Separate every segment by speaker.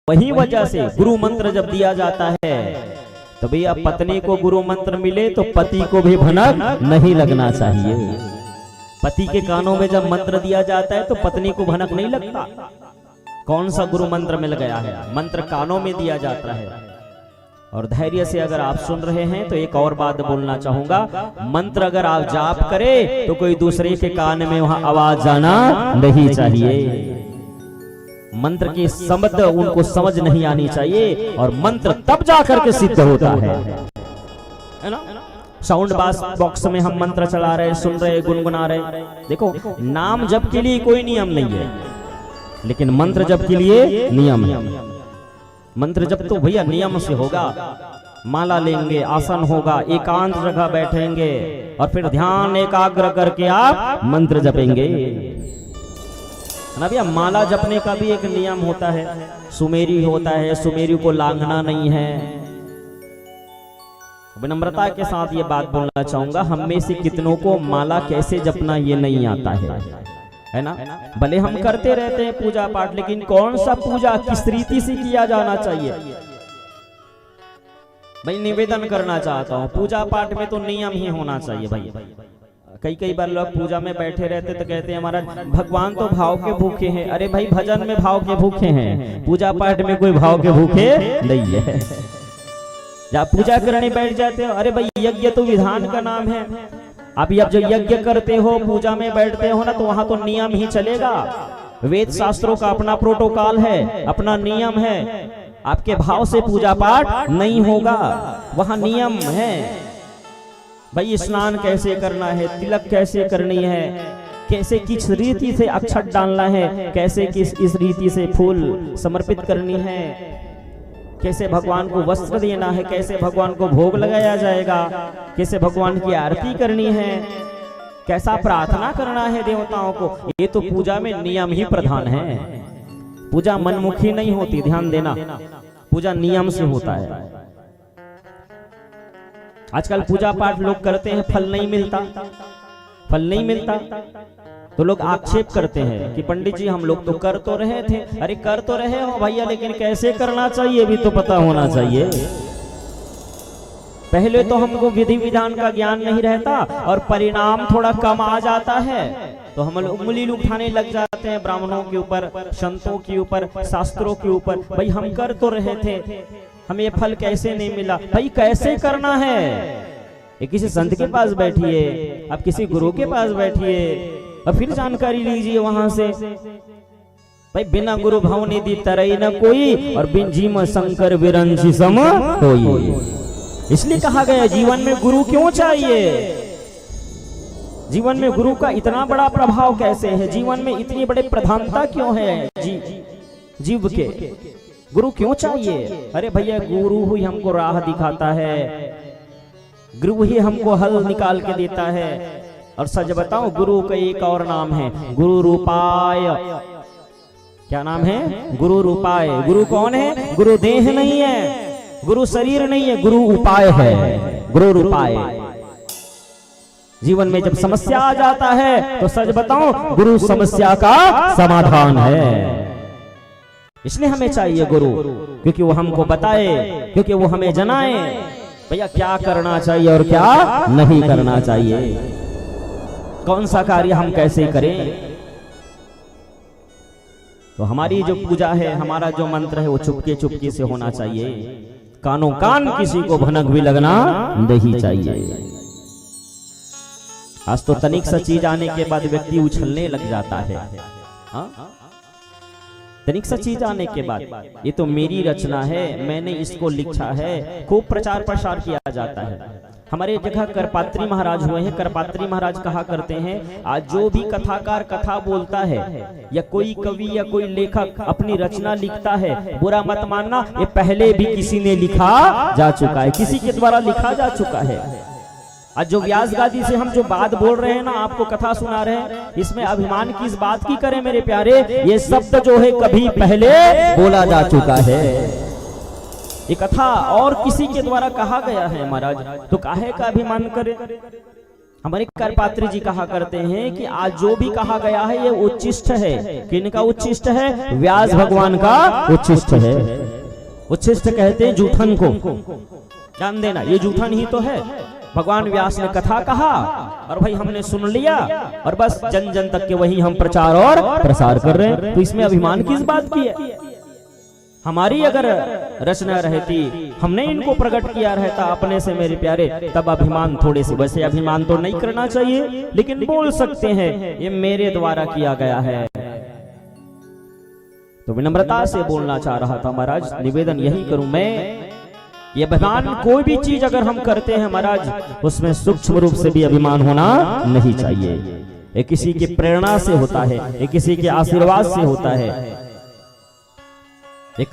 Speaker 1: वही वजह से गुरु मंत्र जब दिया जाता है तो भैया पत्नी को गुरु मंत्र मिले तो पति को भी भनक नहीं लगना चाहिए। पति के कानों में जब मंत्र दिया जाता है तो पत्नी को भनक नहीं लगता। कौन सा गुरु मंत्र मिल गया है, मंत्र कानों में दिया जाता है। और धैर्य से अगर आप सुन रहे हैं तो एक और बात बोलना चाहूंगा, मंत्र अगर आप जाप करें तो कोई दूसरे के कान में वहां आवाज जाना नहीं चाहिए। मंत्र के शब्द उनको समझ नहीं आनी चाहिए और मंत्र तब जाकर के सिद्ध होता है ना। साउंड बॉक्स में हम मंत्र चला रहे, सुन रहे, गुनगुना रहे। देखो नाम जप के लिए कोई नियम नहीं है, लेकिन मंत्र जप के लिए नियम है। मंत्र जप तो भैया नियम से होगा। माला लेंगे, आसन होगा, एकांत जगह बैठेंगे और फिर ध्यान एकाग्र करके आप मंत्र जपेंगे ना भैया। माला जपने का भी एक नियम होता है, सुमेरी होता है, सुमेरी को लांघना नहीं है। विनम्रता के साथ ये बात बोलना चाहूंगा, हम में से कितनों को माला कैसे जपना ये नहीं आता है ना। भले हम करते रहते हैं पूजा पाठ, लेकिन कौन सा पूजा किस रीति से किया जाना चाहिए भाई, निवेदन करना चाहता हूँ। पूजा पाठ में तो नियम ही होना चाहिए भाई। कई बार लोग पूजा में बैठे रहते तो कहते हैं हमारा भगवान तो भाव के भूखे हैं। अरे भाई भजन में भाव के भूखे हैं, पूजा पाठ में कोई भाव के भूखे नहीं है। जब पूजा करने बैठ जाते हो, अरे भाई यज्ञ तो विधान का नाम है। आप जब यज्ञ करते हो, पूजा में बैठते हो ना, तो वहां तो नियम ही चलेगा। वेद शास्त्रों का अपना प्रोटोकॉल है, अपना नियम है। आपके भाव से पूजा पाठ नहीं होगा, वहां नियम है भाई। स्नान कैसे करना है, तिलक कैसे करनी है, कैसे किस रीति से अक्षत डालना है, कैसे किस इस रीति से फूल समर्पित करनी है, कैसे भगवान को वस्त्र देना है, कैसे भगवान को भोग लगाया जाएगा, कैसे भगवान की आरती करनी है, कैसा प्रार्थना करना है देवताओं को। ये तो पूजा में नियम ही प्रधान है। पूजा मनमुखी नहीं होती, ध्यान देना। पूजा नियम से होता है। आजकल पूजा पाठ लोग करते हैं, फल नहीं मिलता तो लोग आक्षेप करते हैं कि पंडित जी हम लोग तो कर तो रहे थे। अरे कर तो रहे हो भैया, लेकिन कैसे करना चाहिए भी तो पता होना चाहिए। पहले तो हमको विधि विधान का ज्ञान नहीं रहता और परिणाम थोड़ा कम आ जाता है तो हम उंगली उठाने लग जाते हैं ब्राह्मणों के ऊपर, संतों के ऊपर, शास्त्रों के ऊपर। भाई हम कर तो रहे थे, हमें ये फल कैसे नहीं मिला। भाई कैसे करना है, ये किसी संत के पास बैठिए, आप किसी गुरु के पास बैठिए और फिर जानकारी लीजिए वहां से। भाई बिना गुरु भाव निधि तरई न कोई और बिन जीव शंकर विरंची सम होई। इसलिए कहा गया जीवन में गुरु क्यों चाहिए। जीवन में गुरु का इतना बड़ा प्रभाव कैसे है, जीवन में इतनी बड़ी प्रधानता क्यों है जीव के, गुरु क्यों चाहिए। अरे भैया गुरु ही हमको राह दिखाता है, गुरु ही हमको हल निकाल के देता है। और सच बताओ गुरु का एक और नाम है गुरु रूपाय। क्या नाम है, गुरु रूपाय। गुरु कौन है, गुरु देह नहीं है, गुरु शरीर नहीं है, गुरु उपाय है, गुरु रूपाय। जीवन में जब समस्या आ जाता है तो सच बताओ गुरु समस्या का समाधान है। इसलिए हमें चाहिए गुरु, क्योंकि वो हमको बताए, क्योंकि वो हमें जनाए भैया क्या करना चाहिए और क्या नहीं करना चाहिए, कौन सा कार्य हम कैसे करें। तो हमारी जो पूजा है, हमारा जो मंत्र है वो चुपके चुपके से होना चाहिए। कानों कान किसी को भनक भी लगना नहीं चाहिए। आज तो तनिक सा चीज आने के बाद व्यक्ति उछलने लग जाता है। तनिक सा चीज आने के बाद ये तो मेरी रचना है, मैंने इसको लिखा है, खूब प्रचार प्रसार किया जाता है। हमारे जगह करपात्री महाराज हुए हैं। करपात्री महाराज कहा करते हैं आज जो भी कथाकार कथा बोलता है या कोई कवि या कोई लेखक अपनी रचना लिखता है, बुरा मत मानना, ये पहले भी किसी ने लिखा जा चुका है, किसी के द्वारा लिखा जा चुका है। आज जो व्यास गादी से हम जो बात बोल रहे हैं ना, आपको कथा सुना रहे हैं, इसमें अभिमान की इस बात की करें मेरे प्यारे, ये शब्द जो है कभी पहले बोला जा चुका है। ये कथा और किसी के द्वारा कहा गया है महाराज, तो काहे का अभिमान करे। हमारे करपात्री जी कहा करते हैं कि आज जो भी कहा गया है ये उच्छिष्ट है। किनका उच्छिष्ट है? व्यास भगवान का उच्छिष्ट है। उच्छिष्ट कहते हैं जूठन को, जान देना ये जूठन ही तो है। भगवान व्यास ने कथा कहा और भाई हमने सुन लिया और बस जन जन तक के वही हम प्रचार और प्रसार कर रहे हैं। तो इसमें अभिमान किस बात की है? हमारी अगर रचना रहती, हमने इनको प्रकट किया रहता अपने से मेरे प्यारे, तब अभिमान थोड़े से, वैसे अभिमान तो नहीं करना चाहिए, लेकिन बोल सकते हैं ये मेरे द्वारा किया गया है। तो विनम्रता से बोलना चाह रहा था महाराज, निवेदन यही करूं मैं, ये अभिमान कोई भी चीज अगर हम करते हैं महाराज, उसमें सूक्ष्म रूप से भी अभिमान होना नहीं चाहिए। ये किसी की प्रेरणा से होता है, ये किसी के आशीर्वाद से होता है। ये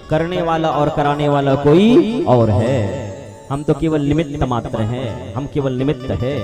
Speaker 1: करने वाला और कराने वाला कोई और है। हम तो केवल निमित्त मात्र हैं, हम केवल निमित्त है।